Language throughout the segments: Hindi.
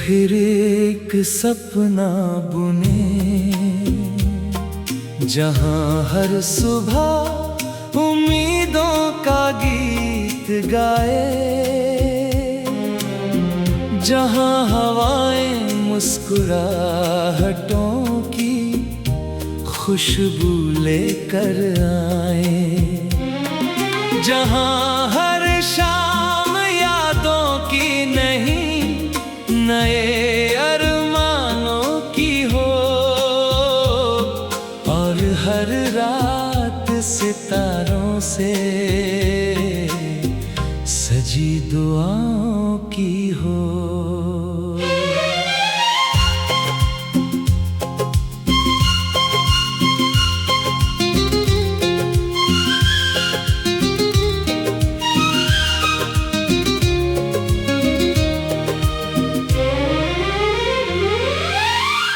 फिर एक सपना बुने, जहां हर सुबह उम्मीदों का गीत गाए, जहां हवाएं मुस्कुराहटों की खुशबू लेकर आए, जहां हर शाम यादों की नहीं नए अरमानों की हो, और हर रात सितारों से सजी दुआओं की हो।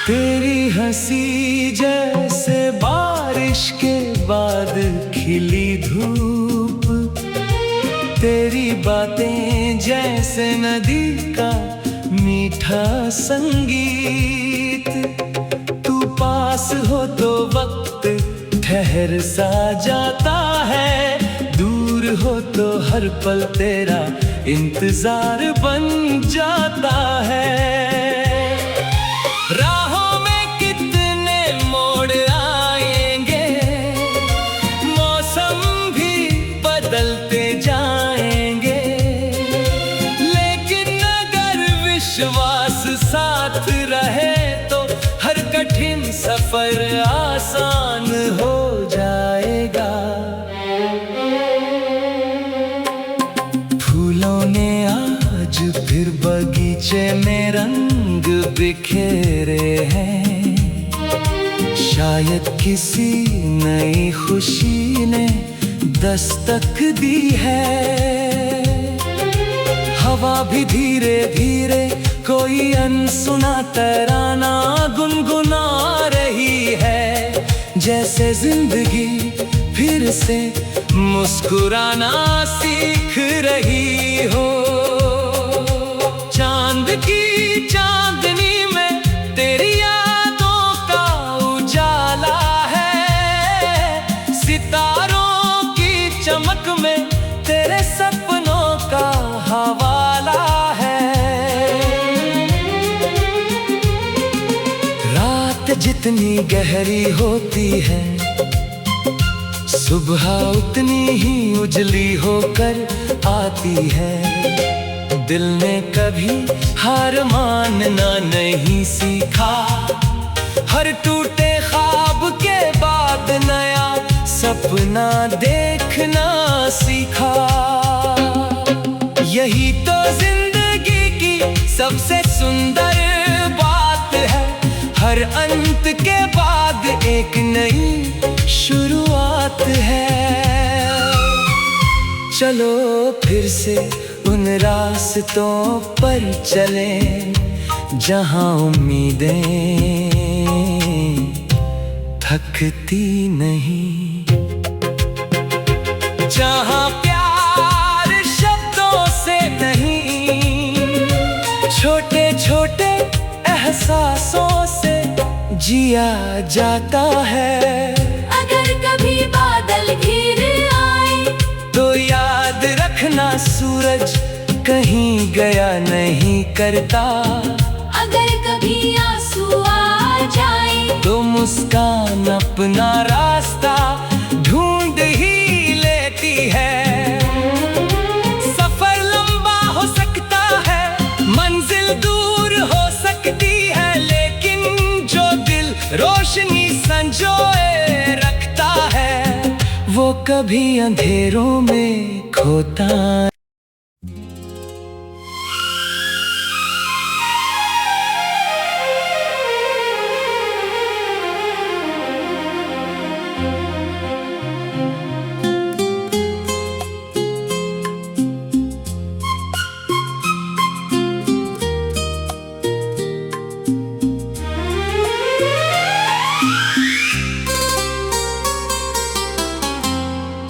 तेरी हंसी जैसे बारिश के बाद खिली धूप, तेरी बातें जैसे नदी का मीठा संगीत, तू पास हो तो वक्त ठहर सा जाता है, दूर हो तो हर पल तेरा इंतजार बन जाता है। राहों में कितने मोड़ आएंगे, मौसम भी बदलते जाएंगे, लेकिन अगर विश्वास साथ रहे तो हर कठिन सफर आसान हो जाएगा। फूलों ने आज फिर बगीचे में रंग बिखेरे हैं, शायद किसी नई खुशी ने दस्तक दी है। हवा भी धीरे धीरे कोई अनसुना तराना गुनगुना रही है, जैसे जिंदगी फिर से मुस्कुराना सीख रही हो। चांद की चांदनी में तेरी यादों का उजाला है, सितारों की चमक में तेरे सपनों का हवाला है। रात जितनी गहरी होती है, सुबह उतनी ही उजली होकर आती है। दिल ने कभी हार मानना नहीं सीखा, हर टूटे ख्वाब के बाद नया सपना देखना सीखा। यही तो जिंदगी की सबसे सुंदर बात है, हर अंत के बाद एक नई शुरुआत है। चलो फिर से उन रास्तों पर चलें जहां उम्मीदें थकती नहीं, जहां प्यार शब्दों से नहीं छोटे छोटे एहसासों से जिया जाता है। अगर कभी बादल घिर आए तो याद रखना सूरज कहीं गया नहीं करता, अगर कभी आंसू आ जाए तो मुस्कान अपना रास्ता ढूंढ ही लेती है। सफर लंबा हो सकता है, मंजिल दूर हो सकती है, लेकिन जो दिल रोशनी संजोए रखता है वो कभी अंधेरों में खोता।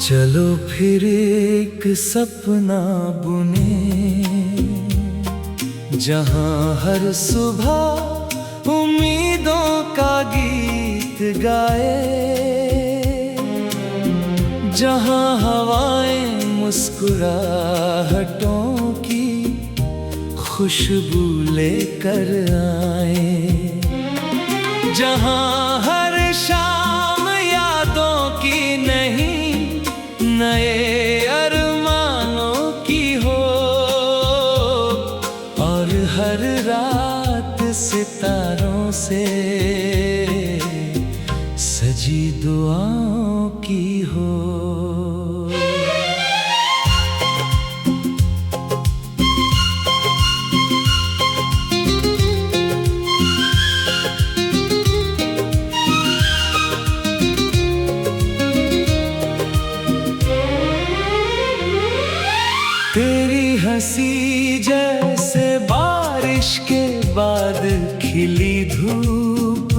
चलो फिर एक सपना बुने, जहाँ हर सुबह उम्मीदों का गीत गाए, जहाँ हवाएं मुस्कुराहटों की खुशबू लेकर आए, जहाँ हर शाम यादों की नहीं नए अरमानों की हो, और हर रात सितारों से सजी दुआओं की हो। तेरी हंसी जैसे बारिश के बाद खिली धूप,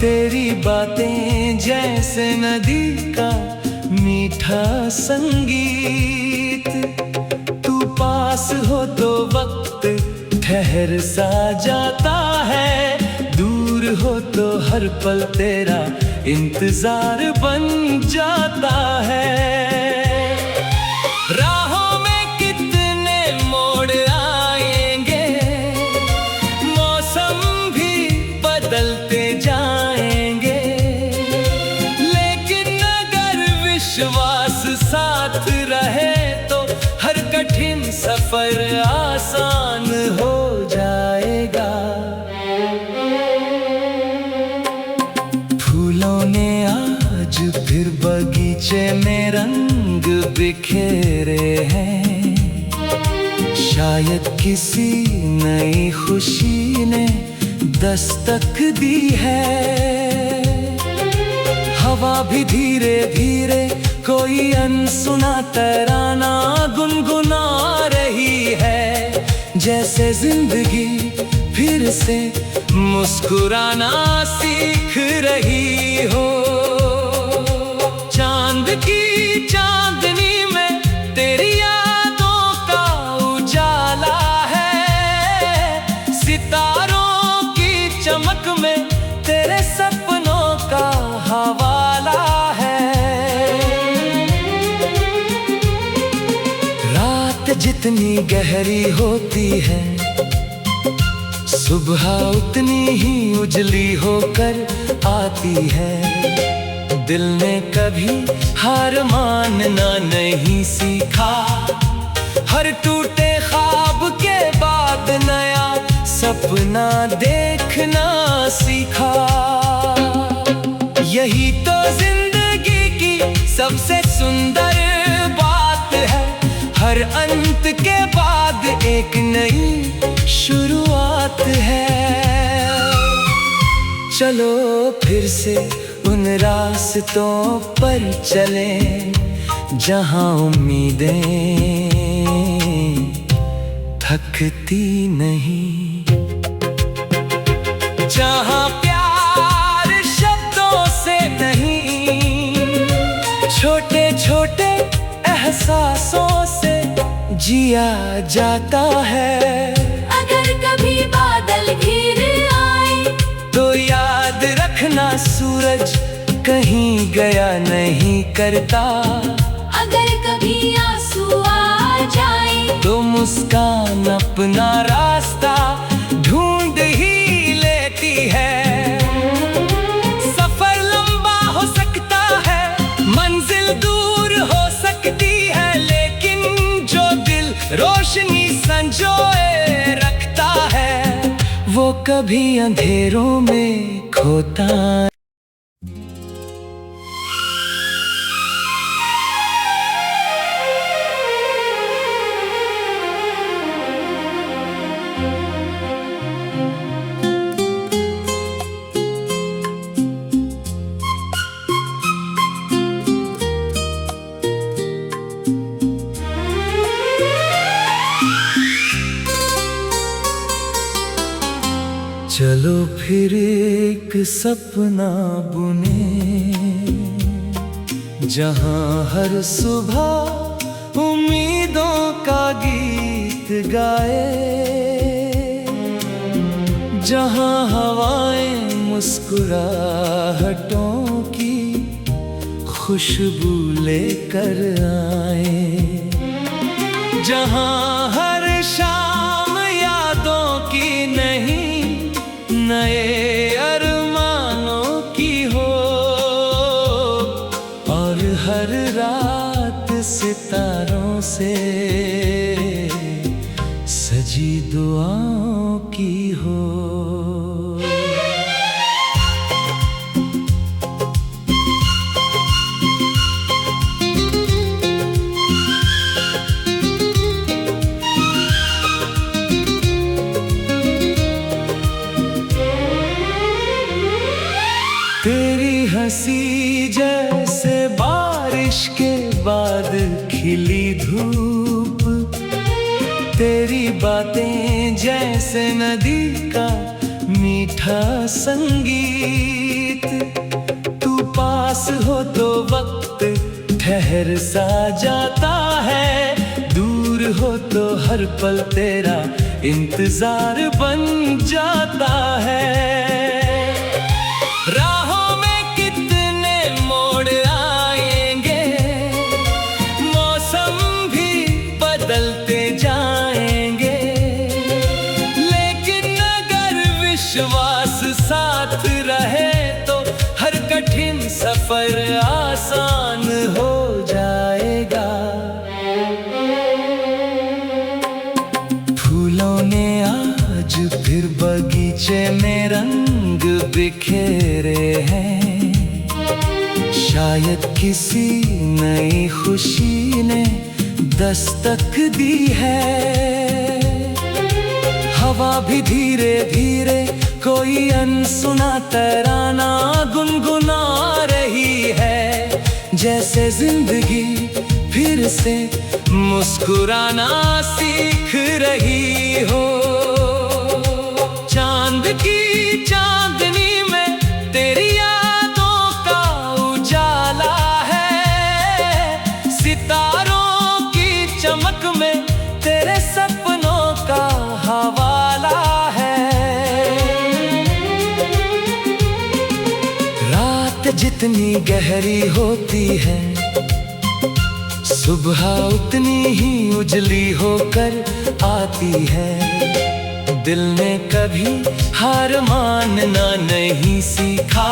तेरी बातें जैसे नदी का मीठा संगीत, तू पास हो तो वक्त ठहर सा जाता है, दूर हो तो हर पल तेरा इंतजार बन जाता है। राहों में कितने मोड़ आएंगे, मौसम भी बदलते जाएंगे, लेकिन अगर विश्वास साथ रहे तो हर कठिन सफर आसान हो जाएगा। फूलों ने आज फिर बगीचे में रंग बिखेरे हैं, शायद किसी नई खुशी ने दस्तक दी है। हवा भी धीरे धीरे कोई अनसुना तराना गुनगुना रही है, जैसे जिंदगी फिर से मुस्कुराना सीख रही हो। चांद की चांदनी में तेरी यादों का उजाला है, सितारों की चमक में तेरे सपनों का हवाला है। रात जितनी गहरी होती है, सुबह उतनी ही उजली होकर आती है। दिल ने कभी हार मानना नहीं सीखा, हर टूटे ख्वाब के बाद नया सपना देखना सीखा। यही तो जिंदगी की सबसे सुंदर बात है, हर अंत के बाद एक नई शुरुआत है। चलो फिर से उन रास्तों पर चलें जहां उम्मीदें थकती नहीं, जहां प्यार शब्दों से नहीं छोटे छोटे एहसासों से जिया जाता है। अगर कभी बादल घिर आए तो याद रखना सूरज कहीं गया नहीं करता, अगर कभी आंसू आ जाए तो मुस्कान अपना रास्ता ढूंढ ही लेती है। सफर लंबा हो सकता है, मंजिल दूर हो सकती है, लेकिन जो दिल रोशनी संजोए रखता है वो कभी अंधेरों में खोता। चलो फिर एक सपना बुने, जहां हर सुबह उम्मीदों का गीत गाए, जहाँ हवाएं मुस्कुराहटों की खुशबू लेकर आए, जहाँ हर शाम यादों की नहीं नए अरमानों की हो, और हर रात सितारों से सजी दुआओं की हो। तेरी हंसी जैसे बारिश के बाद खिली धूप, तेरी बातें जैसे नदी का मीठा संगीत। तू पास हो तो वक्त ठहर सा जाता है, दूर हो तो हर पल तेरा इंतजार बन जाता है। राहों में कितने मोड़ आएंगे, मौसम भी बदलते जाएंगे, लेकिन अगर विश्वास साथ रहे तो हर कठिन सफर आसान हो जाएगा। फूलों ने आज फिर बगीचे में रंग बिखेरे हैं, शायद किसी नई खुशी ने दस्तक दी है। हवा भी धीरे धीरे कोई अनसुना तराना गुनगुना रही है, जैसे जिंदगी फिर से मुस्कुराना सीख रही हो। चांद की चांदनी में तेरी यादों का उजाला है, सितारों की चमक में तेरे सपनों का हवाला है। रात जितनी गहरी होती है, सुबह उतनी ही उजली होकर आती है। दिल ने कभी हार मानना नहीं सीखा,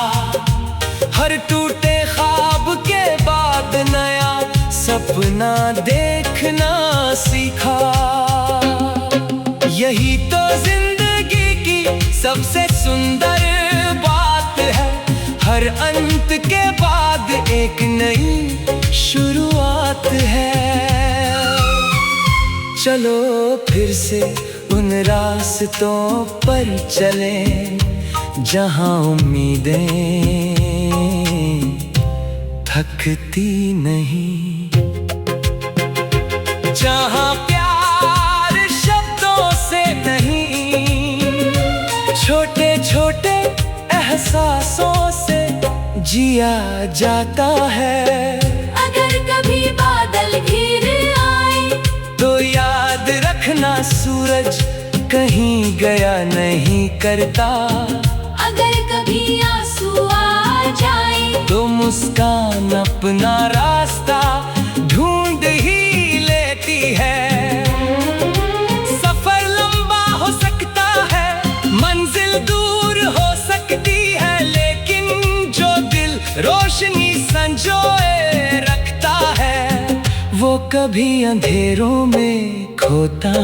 हर टूटे ख्वाब के बाद नया सपना देखना सीखा। यही तो जिंदगी की सबसे सुंदर बात है, हर अंत के बाद एक नई शुरुआत है। चलो फिर से उन रास्तों पर चलें जहां उम्मीदें थकती नहीं, जहां प्यार शब्दों से नहीं छोटे छोटे एहसासों से जिया जाता है। अगर कभी बादल घिर आए तो याद रखना सूरज कहीं गया नहीं करता। अगर कभी आंसू आ जाए तो मुस्कान अपना रास्ता ढूंढ ही लेती है। सफर लंबा हो सकता है, मंजिल दूर हो सकती है, लेकिन जो दिल रोशनी संजोए रखता है वो कभी अंधेरों में खोता।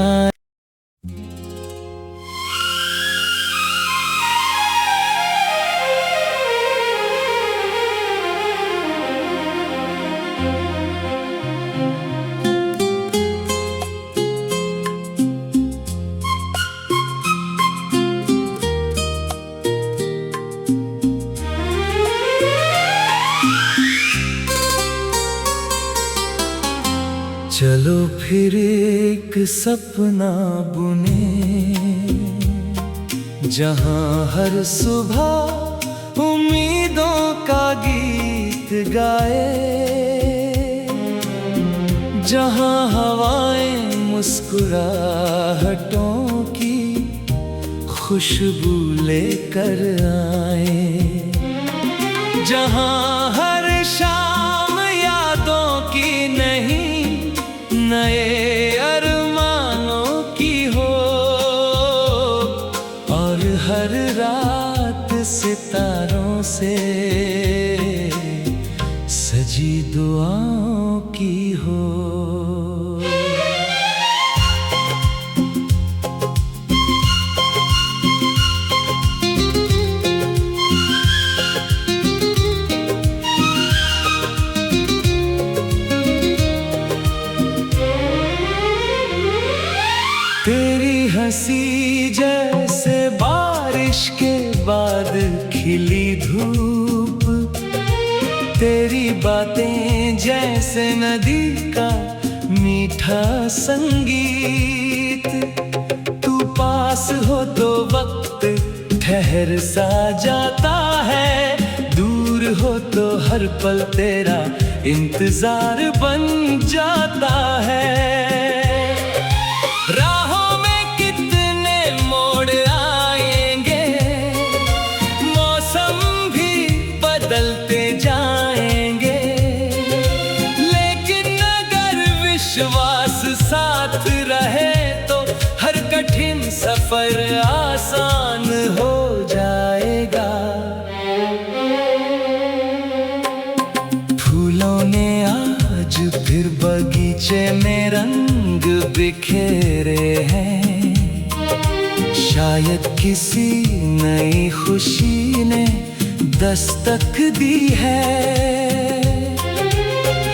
चलो फिर एक सपना बुने जहां हर सुबह उम्मीदों का गीत गाए, जहां हवाएं मुस्कुराहटों की खुशबू लेकर आए। जहां हर शाम यादों की नहीं, नए अरमानों की हो, और हर रात सितारों से सजी दुआओं की हो। तेरी हंसी जैसे बारिश के बाद खिली धूप, तेरी बातें जैसे नदी का मीठा संगीत। तू पास हो तो वक्त ठहर सा जाता है, दूर हो तो हर पल तेरा इंतजार बन जाता है। राहों में कितने मोड़ आएंगे, मौसम भी बदलते जाएंगे, लेकिन अगर विश्वास साथ रहे तो हर कठिन सफर आसान हो जाएगा। फूलों ने आज फिर बगीचे में रंग बिखेरे हैं, शायद किसी नई खुशी ने दस्तक दी है।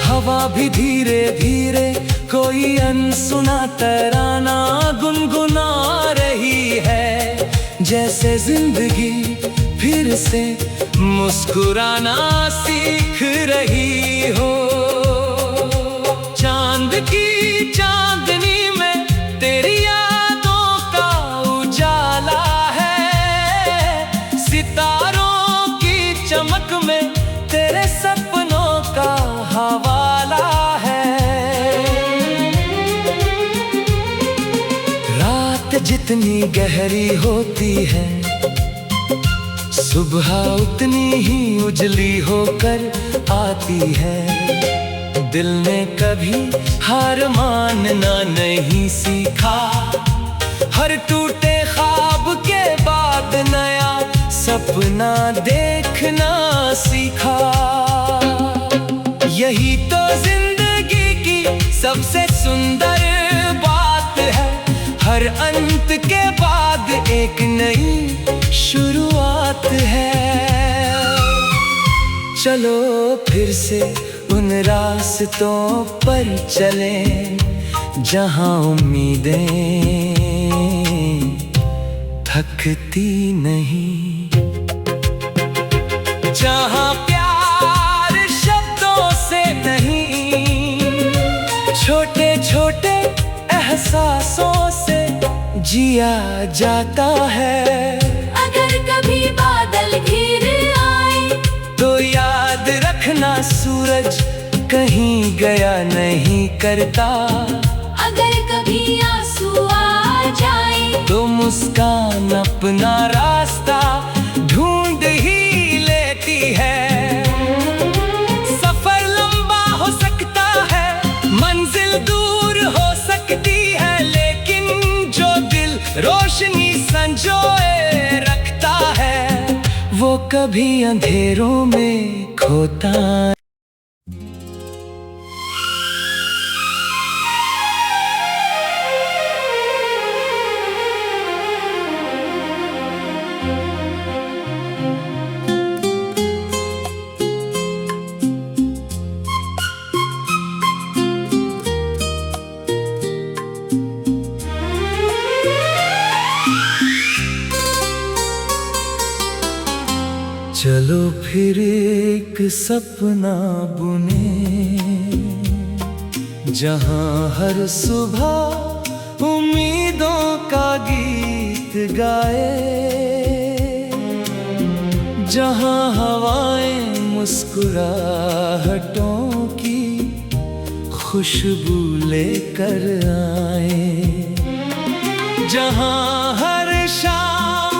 हवा भी धीरे धीरे कोई अनसुना तराना गुनगुना रही है, जैसे जिंदगी फिर से मुस्कुराना सीख रही हो। चांद की चांदनी में तेरी यादों का उजाला है, सितारों की चमक में तेरे सपनों का हवाला है। रात जितनी गहरी होती है, सुबह उतनी ही उजली होकर आती है। दिल ने कभी हार मानना नहीं सीखा, हर टूटे ख्वाब के बाद नया सपना देखना सीखा। यही तो जिंदगी की सबसे सुंदर बात है, हर अंत के बाद एक नई शुरुआत है। चलो फिर से उन रास्तों पर चलें जहां उम्मीदें थकती नहीं, जहां प्यार शब्दों से नहीं, छोटे छोटे एहसासों से जिया जाता है। अगर कभी बादल घिर आए तो याद रखना सूरज कहीं गया नहीं करता। अगर कभी आंसू आ जाए तो मुस्कान अपना रास्ता ढूंढ ही लेती है। सफर लंबा हो सकता है, मंजिल दूर हो सकती है, लेकिन जो दिल रोशनी संजोए रखता है वो कभी अंधेरों में खोता। चलो फिर एक सपना बुने, जहां हर सुबह उम्मीदों का गीत गाए, जहां हवाएं मुस्कुराहटों की खुशबू लेकर आए, जहां हर शाम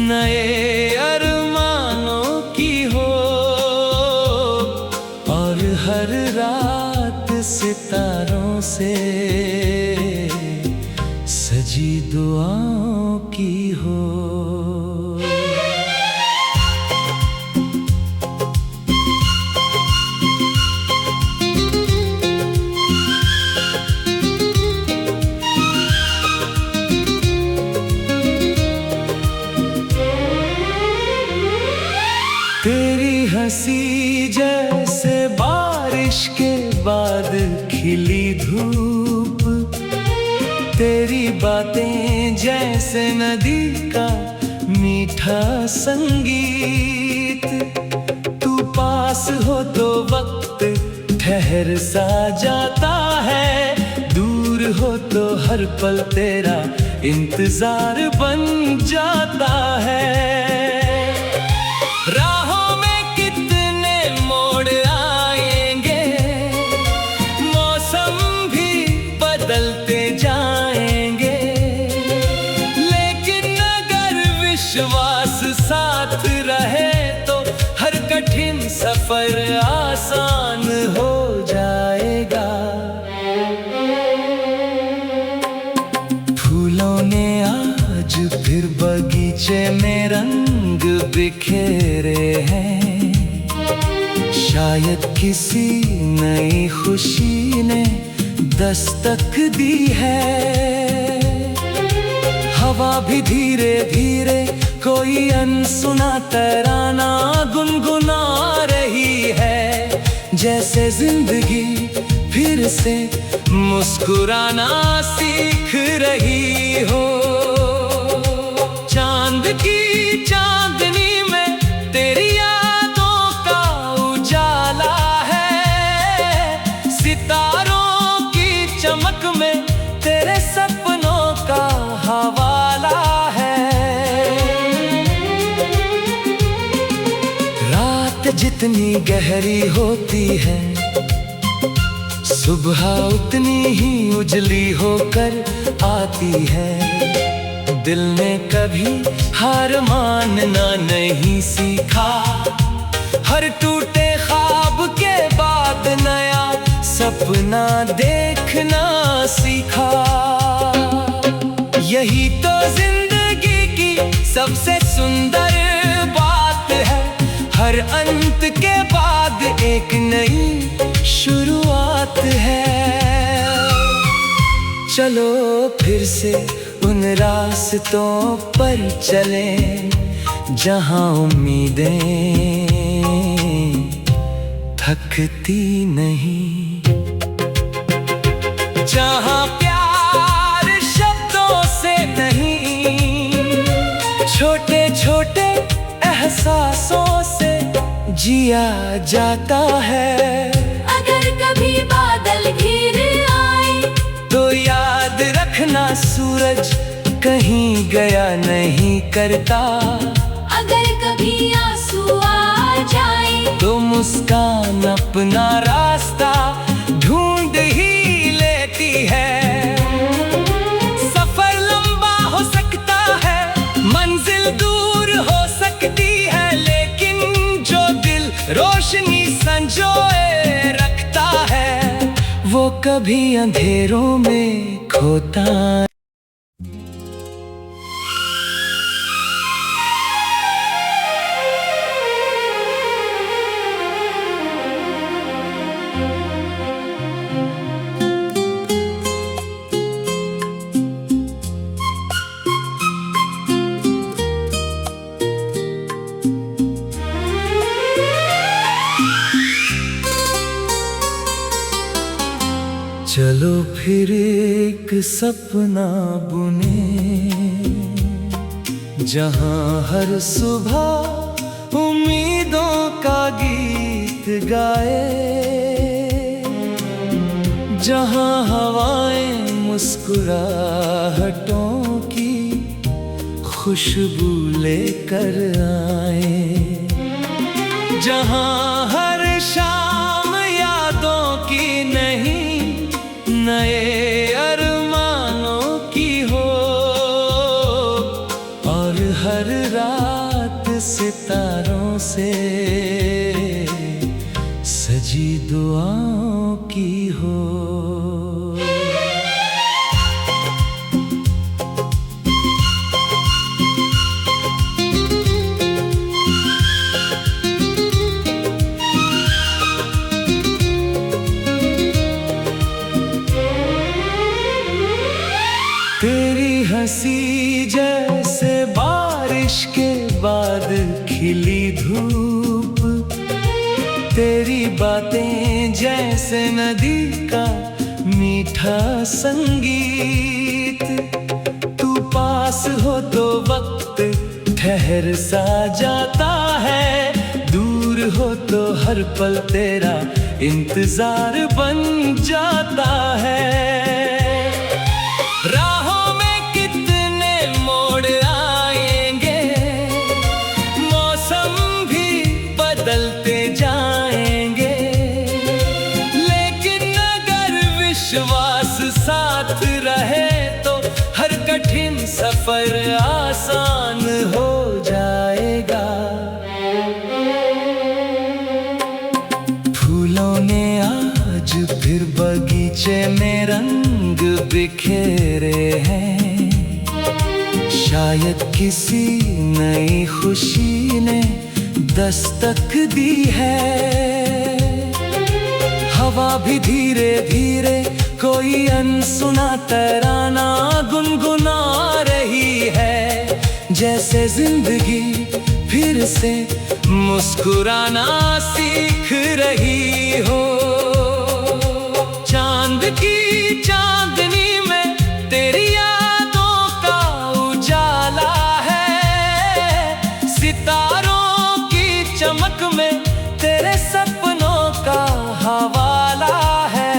नए अरमानों की हो, और हर रात सितारों से सजी दुआओं की हो। तेरी हंसी जैसे बारिश के बाद खिली धूप, तेरी बातें जैसे नदी का मीठा संगीत। तू पास हो तो वक्त ठहर सा जाता है, दूर हो तो हर पल तेरा इंतजार बन जाता है। राहों में कितने मोड़ आएंगे, मौसम भी बदलते जाएंगे, लेकिन अगर विश्वास साथ रहे तो हर कठिन सफर आसान हो जाएगा। फूलों ने आज फिर बगीचे में रंग बिखेरे हैं, शायद किसी नई खुशी ने दस्तक दी है। हवा भी धीरे धीरे कोई अनसुना तराना गुनगुना रही है, जैसे जिंदगी फिर से मुस्कुराना सीख रही हो। चांद की चांदनी में तेरी यादों का उजाला है, सितारों की चमक में तेरे सपनों का हवाला है। रात जितनी गहरी होती है, सुबह उतनी ही उजली होकर आती है। दिल ने कभी हार मानना नहीं सीखा, हर टूटे ख्वाब के बाद नया सपना देखना सीखा। यही तो जिंदगी की सबसे सुंदर बात है, हर अंत के बाद एक नई शुरुआत है। चलो फिर से उन रास्तों पर चलें जहां उम्मीदें थकती नहीं, जहां प्यार शब्दों से नहीं, छोटे छोटे एहसासों से जिया जाता है। अगर कभी बादल घिर आए तो याद रखना सूरज कहीं गया नहीं करता। अगर कभी आंसू आ जाए तो मुस्कान अपना रास्ता ढूंढ ही लेती है। सफर लंबा हो सकता है, मंजिल दूर हो सकती है, लेकिन जो दिल रोशनी संजोए रखता है वो कभी अंधेरों में खोता। चलो फिर एक सपना बुने, जहां हर सुबह उम्मीदों का गीत गाए, जहां हवाएं मुस्कुराहटों की खुशबू लेकर आए, जहां हर शाम यादों की नहीं नए अरमानों की हो, और हर रात सितारों से सजी दुआओं की हो। तेरी हंसी जैसे बारिश के बाद खिली धूप, तेरी बातें जैसे नदी का मीठा संगीत। तू पास हो तो वक्त ठहर सा जाता है, दूर हो तो हर पल तेरा इंतजार बन जाता है। राहों में कितने मोड़ आएंगे, मौसम भी बदलते जाएंगे, लेकिन अगर विश्वास साथ रहे तो हर कठिन सफर आसान हो जाएगा। फूलों ने आज फिर बगीचे में रंग बिखेरे हैं, शायद किसी नई खुशी ने दस्तक दी है। हवा भी धीरे धीरे कोई अनसुना तराना गुनगुना रही है, जैसे जिंदगी फिर से मुस्कुराना सीख रही हो। चांद की चांदनी में तेरी यादों का उजाला है, सितारों की चमक में तेरे सपनों का हवाला है।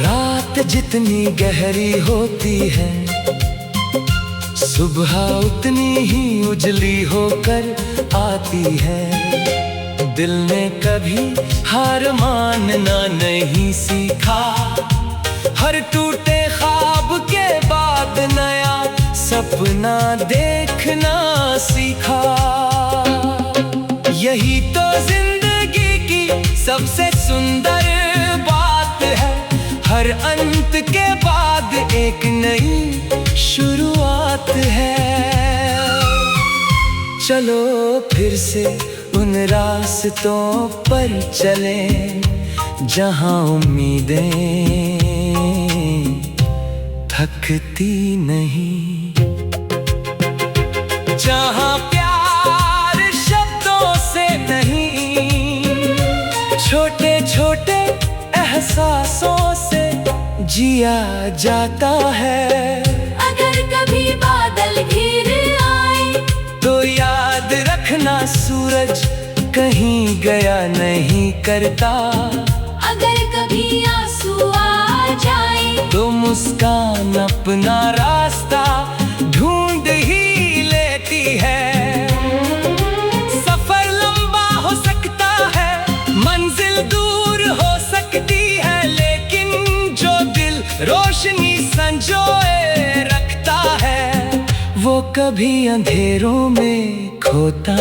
रात जितनी गहरी होती है, सुबह उतनी ही उजली होकर आती है। दिल ने कभी हार मानना नहीं सीखा, हर टूटे ख्वाब के बाद नया सपना देखना सीखा। यही तो जिंदगी की सबसे सुंदर बात है, हर अंत के बाद एक नई शुरुआत है। चलो फिर से उन रास्तों पर चलें जहां उम्मीदें थकती नहीं, जहां प्यार शब्दों से नहीं, छोटे छोटे एहसासों से जिया जाता है। अगर कभी बादल घिर आए तो याद रखना सूरज कहीं गया नहीं करता। अगर कभी आंसू आ जाए तो मुस्कान अपना रास्ता ढूंढ ही लेती है। सफर लंबा हो सकता है, मंजिल दूर हो सकती है, लेकिन जो दिल रोशनी संजोए रखता है वो कभी अंधेरों में खोता